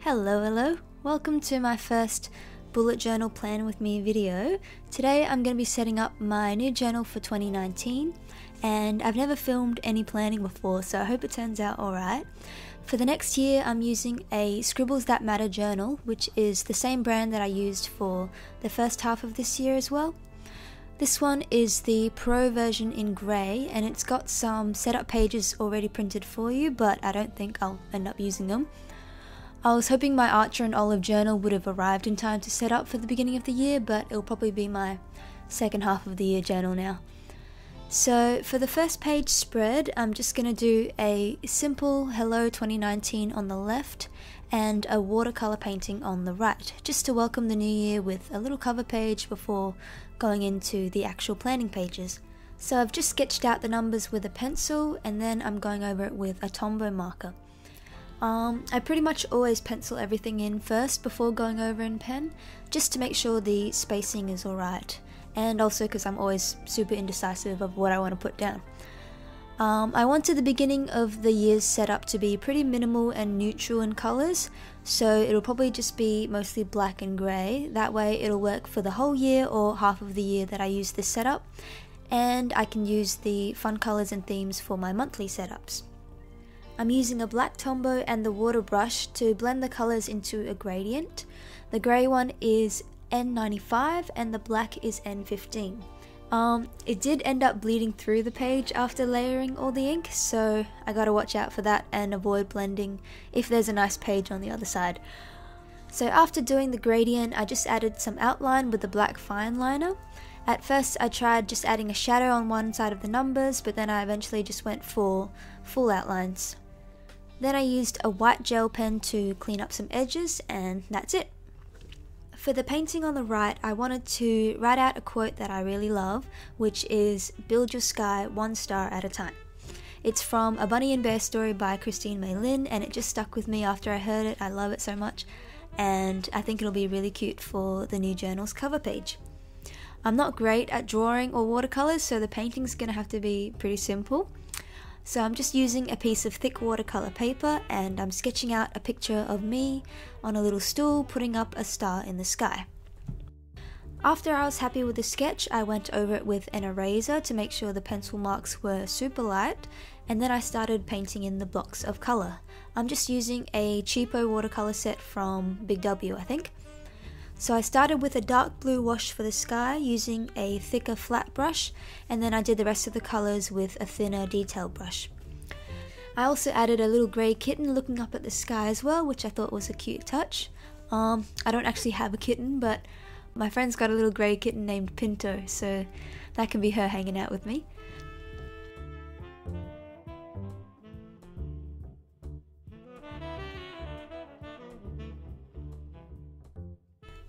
Hello, welcome to my first bullet journal plan with me video. Today I'm going to be setting up my new journal for 2019 and I've never filmed any planning before, so I hope it turns out alright. For the next year I'm using a Scribbles That Matter journal, which is the same brand that I used for the first half of this year as well. This one is the Pro version in grey and it's got some setup pages already printed for you, but I don't think I'll end up using them. I was hoping my Archer and Olive journal would have arrived in time to set up for the beginning of the year, but it'll probably be my second half of the year journal now. So for the first page spread, I'm just going to do a simple Hello 2019 on the left and a watercolour painting on the right, just to welcome the new year with a little cover page before going into the actual planning pages. So I've just sketched out the numbers with a pencil and then I'm going over it with a Tombow marker. I pretty much always pencil everything in first before going over in pen, just to make sure the spacing is alright, and also because I'm always super indecisive of what I want to put down. I wanted the beginning of the year's setup to be pretty minimal and neutral in colours, so it'll probably just be mostly black and grey. That way it'll work for the whole year or half of the year that I use this setup, and I can use the fun colours and themes for my monthly setups. I'm using a black Tombow and the water brush to blend the colours into a gradient. The grey one is N95 and the black is N15. It did end up bleeding through the page after layering all the ink, so I gotta watch out for that and avoid blending if there's a nice page on the other side. So after doing the gradient, I just added some outline with the black Fineliner. At first I tried just adding a shadow on one side of the numbers, but then I eventually just went for full outlines. Then I used a white gel pen to clean up some edges, and that's it. For the painting on the right, I wanted to write out a quote that I really love, which is "Build your sky one star at a time." It's from A Bunny and Bear Story by Christine May Lin, and it just stuck with me after I heard it. I love it so much, and I think it'll be really cute for the new journal's cover page. I'm not great at drawing or watercolours, so the painting's gonna have to be pretty simple. So I'm just using a piece of thick watercolour paper and I'm sketching out a picture of me on a little stool putting up a star in the sky. After I was happy with the sketch, I went over it with an eraser to make sure the pencil marks were super light, and then I started painting in the blocks of colour. I'm just using a cheapo watercolour set from Big W, I think. So I started with a dark blue wash for the sky using a thicker flat brush, and then I did the rest of the colours with a thinner detail brush. I also added a little grey kitten looking up at the sky as well, which I thought was a cute touch. I don't actually have a kitten, but my friend's got a little grey kitten named Pinto, so that can be her hanging out with me.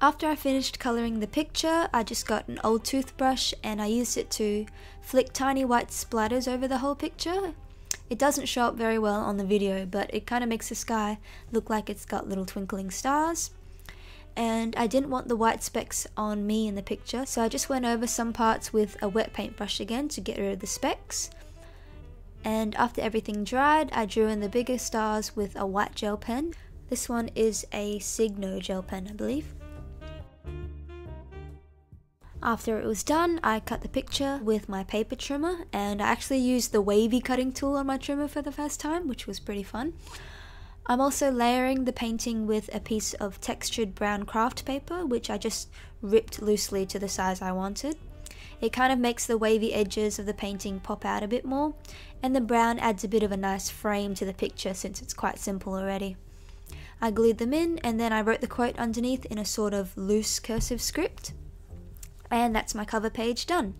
After I finished colouring the picture, I just got an old toothbrush and I used it to flick tiny white splatters over the whole picture. It doesn't show up very well on the video, but it kind of makes the sky look like it's got little twinkling stars. And I didn't want the white specks on me in the picture, so I just went over some parts with a wet paintbrush again to get rid of the specks. And after everything dried, I drew in the bigger stars with a white gel pen. This one is a Signo gel pen, I believe. After it was done, I cut the picture with my paper trimmer, and I actually used the wavy cutting tool on my trimmer for the first time, which was pretty fun. I'm also layering the painting with a piece of textured brown craft paper, which I just ripped loosely to the size I wanted. It kind of makes the wavy edges of the painting pop out a bit more, and the brown adds a bit of a nice frame to the picture since it's quite simple already. I glued them in, and then I wrote the quote underneath in a sort of loose cursive script. And that's my cover page done.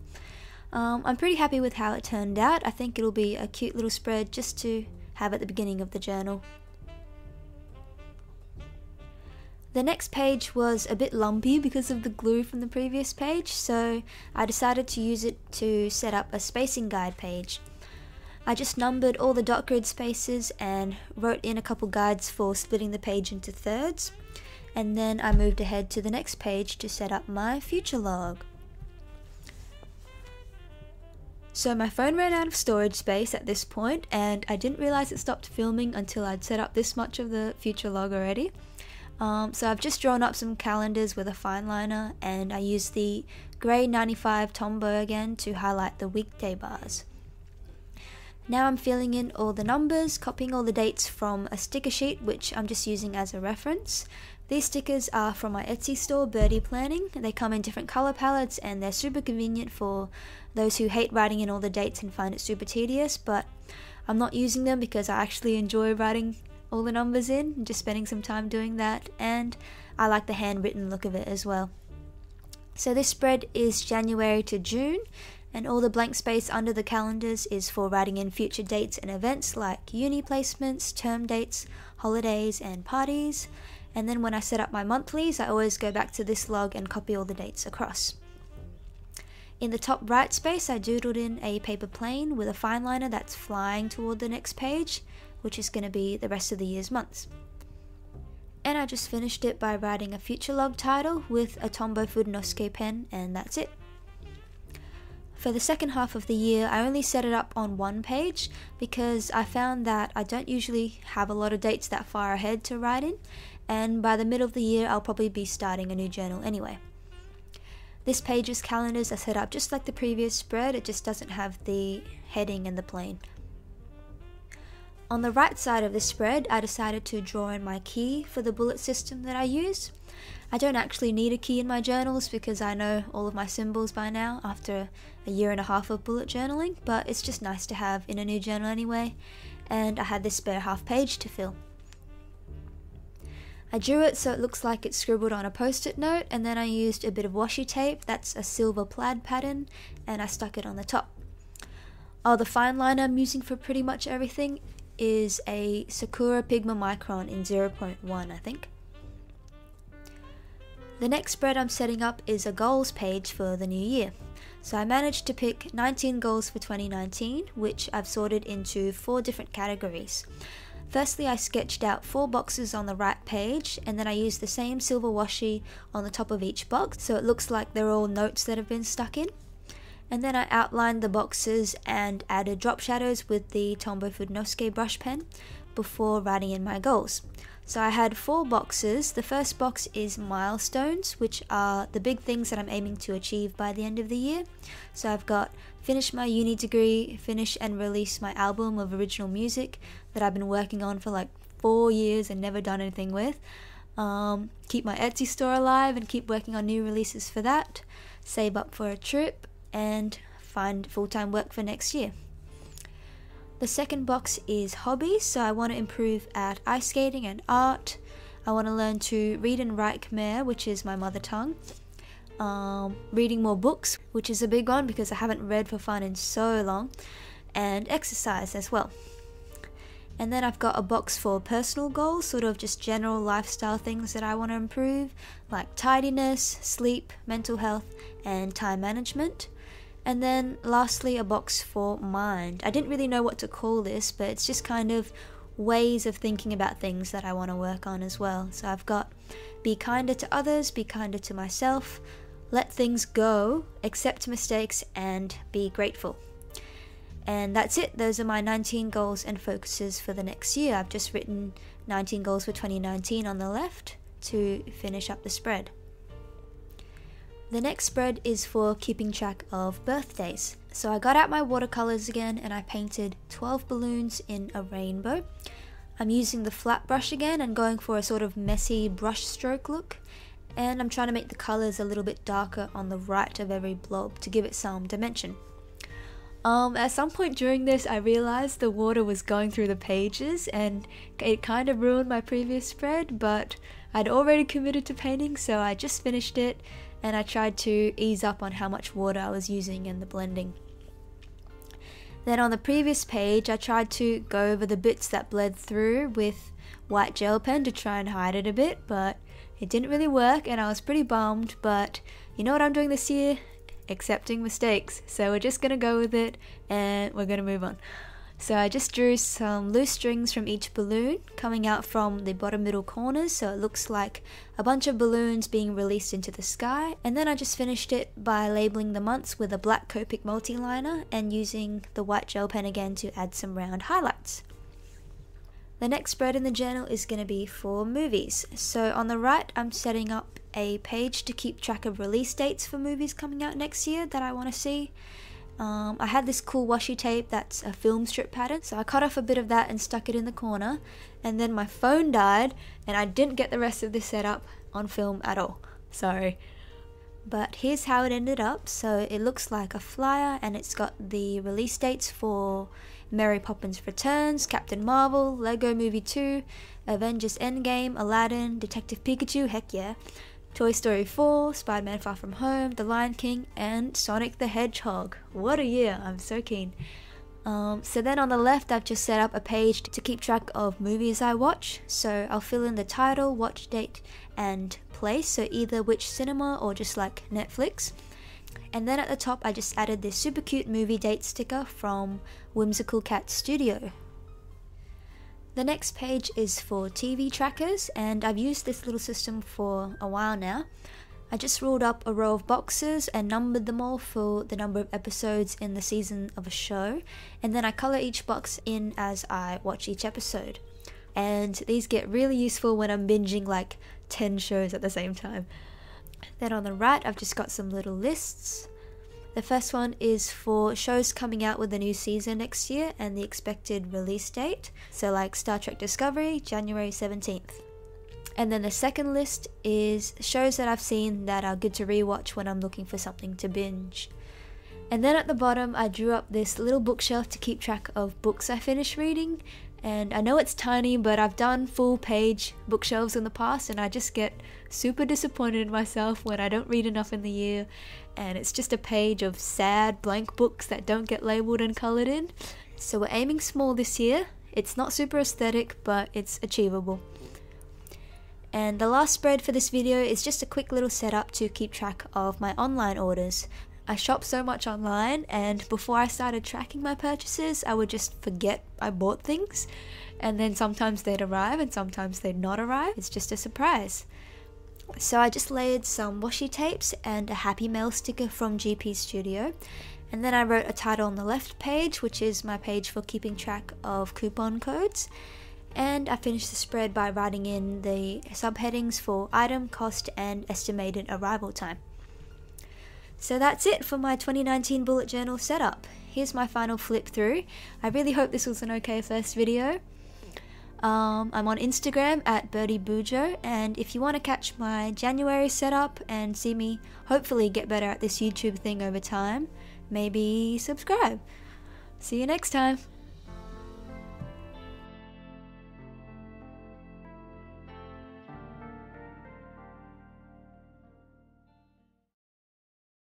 I'm pretty happy with how it turned out. I think it'll be a cute little spread just to have at the beginning of the journal. The next page was a bit lumpy because of the glue from the previous page, so I decided to use it to set up a spacing guide page. I just numbered all the dot grid spaces and wrote in a couple guides for splitting the page into thirds. And then I moved ahead to the next page to set up my future log. So my phone ran out of storage space at this point, and I didn't realise it stopped filming until I'd set up this much of the future log already. So I've just drawn up some calendars with a fineliner, and I used the grey 95 Tombow again to highlight the weekday bars. Now I'm filling in all the numbers, copying all the dates from a sticker sheet which I'm just using as a reference. These stickers are from my Etsy store, Birdy Planning. They come in different colour palettes and they're super convenient for those who hate writing in all the dates and find it super tedious, but I'm not using them because I actually enjoy writing all the numbers in and just spending some time doing that, and I like the handwritten look of it as well. So this spread is January to June, and all the blank space under the calendars is for writing in future dates and events like uni placements, term dates, holidays and parties. And then when I set up my monthlies, I always go back to this log and copy all the dates across. In the top right space, I doodled in a paper plane with a fineliner that's flying toward the next page, which is going to be the rest of the year's months. And I just finished it by writing a future log title with a Tombow pen, and that's it. For the second half of the year, I only set it up on one page because I found that I don't usually have a lot of dates that far ahead to write in, and by the middle of the year I'll probably be starting a new journal anyway. This page's calendars are set up just like the previous spread, it just doesn't have the heading and the plane. On the right side of this spread, I decided to draw in my key for the bullet system that I use. I don't actually need a key in my journals because I know all of my symbols by now after a year and a half of bullet journaling, but it's just nice to have in a new journal anyway, and I had this spare half page to fill. I drew it so it looks like it's scribbled on a post-it note, and then I used a bit of washi tape, that's a silver plaid pattern, and I stuck it on the top. Oh, the fine liner I'm using for pretty much everything is a Sakura Pigma Micron in 0.1, I think. The next spread I'm setting up is a goals page for the new year. So I managed to pick 19 goals for 2019, which I've sorted into 4 different categories. Firstly, I sketched out 4 boxes on the right page, and then I used the same silver washi on the top of each box, so it looks like they're all notes that have been stuck in. And then I outlined the boxes and added drop shadows with the Tombow brush pen before writing in my goals. So I had 4 boxes. The first box is milestones, which are the big things that I'm aiming to achieve by the end of the year. So I've got finish my uni degree, finish and release my album of original music that I've been working on for like 4 years and never done anything with. Keep my Etsy store alive and keep working on new releases for that. Save up for a trip and find full-time work for next year. The second box is hobbies, so I want to improve at ice skating and art. I want to learn to read and write Khmer, which is my mother tongue. Reading more books, which is a big one because I haven't read for fun in so long. And exercise as well. And then I've got a box for personal goals, sort of just general lifestyle things that I want to improve, like tidiness, sleep, mental health, and time management. And then lastly, a box for mind. I didn't really know what to call this, but it's just kind of ways of thinking about things that I want to work on as well. So I've got be kinder to others, be kinder to myself, let things go, accept mistakes, and be grateful. And that's it. Those are my 19 goals and focuses for the next year. I've just written 19 goals for 2019 on the left to finish up the spread. The next spread is for keeping track of birthdays. So I got out my watercolors again and I painted 12 balloons in a rainbow. I'm using the flat brush again and going for a sort of messy brush stroke look. And I'm trying to make the colors a little bit darker on the right of every blob to give it some dimension. At some point during this I realized the water was going through the pages and it kind of ruined my previous spread, but I'd already committed to painting, so I just finished it and I tried to ease up on how much water I was using in the blending. Then on the previous page I tried to go over the bits that bled through with white gel pen to try and hide it a bit, but it didn't really work and I was pretty bummed. But you know what I'm doing this year? Accepting mistakes. So we're just gonna go with it and we're gonna move on. So I just drew some loose strings from each balloon coming out from the bottom middle corners, so it looks like a bunch of balloons being released into the sky. And then I just finished it by labeling the months with a black Copic multi-liner and using the white gel pen again to add some round highlights. The next spread in the journal is going to be for movies. So on the right, I'm setting up a page to keep track of release dates for movies coming out next year that I want to see. I had this cool washi tape that's a film strip pattern, so I cut off a bit of that and stuck it in the corner, and then my phone died and I didn't get the rest of this set up on film at all. Sorry. But here's how it ended up. So it looks like a flyer and it's got the release dates for Mary Poppins Returns, Captain Marvel, Lego Movie 2, Avengers Endgame, Aladdin, Detective Pikachu, heck yeah, Toy Story 4, Spider-Man Far From Home, The Lion King, and Sonic the Hedgehog. What a year, I'm so keen. So then on the left, I've just set up a page to keep track of movies I watch. So I'll fill in the title, watch date, and place, so either which cinema or just like Netflix. And then at the top, I just added this super cute movie date sticker from Whimsical Cat Studio. The next page is for TV trackers, and I've used this little system for a while now. I just rolled up a row of boxes and numbered them all for the number of episodes in the season of a show, and then I colour each box in as I watch each episode. And these get really useful when I'm binging like 10 shows at the same time. Then on the right, I've just got some little lists. The first one is for shows coming out with a new season next year and the expected release date. So like Star Trek Discovery, January 17th. And then the second list is shows that I've seen that are good to rewatch when I'm looking for something to binge. And then at the bottom, I drew up this little bookshelf to keep track of books I finished reading. And I know it's tiny, but I've done full page bookshelves in the past and I just get super disappointed in myself when I don't read enough in the year and it's just a page of sad blank books that don't get labelled and coloured in. So we're aiming small this year. It's not super aesthetic, but it's achievable. And the last spread for this video is just a quick little setup to keep track of my online orders. I shop so much online, and before I started tracking my purchases, I would just forget I bought things, and then sometimes they'd arrive and sometimes they'd not arrive. It's just a surprise. So I just layered some washi tapes and a Happy Mail sticker from GP Studio, and then I wrote a title on the left page, which is my page for keeping track of coupon codes, and I finished the spread by writing in the subheadings for item, cost, and estimated arrival time. So that's it for my 2019 bullet journal setup. Here's my final flip through. I really hope this was an okay first video. I'm on Instagram at Birdy Bujo, and if you want to catch my January setup and see me hopefully get better at this YouTube thing over time, maybe subscribe. See you next time.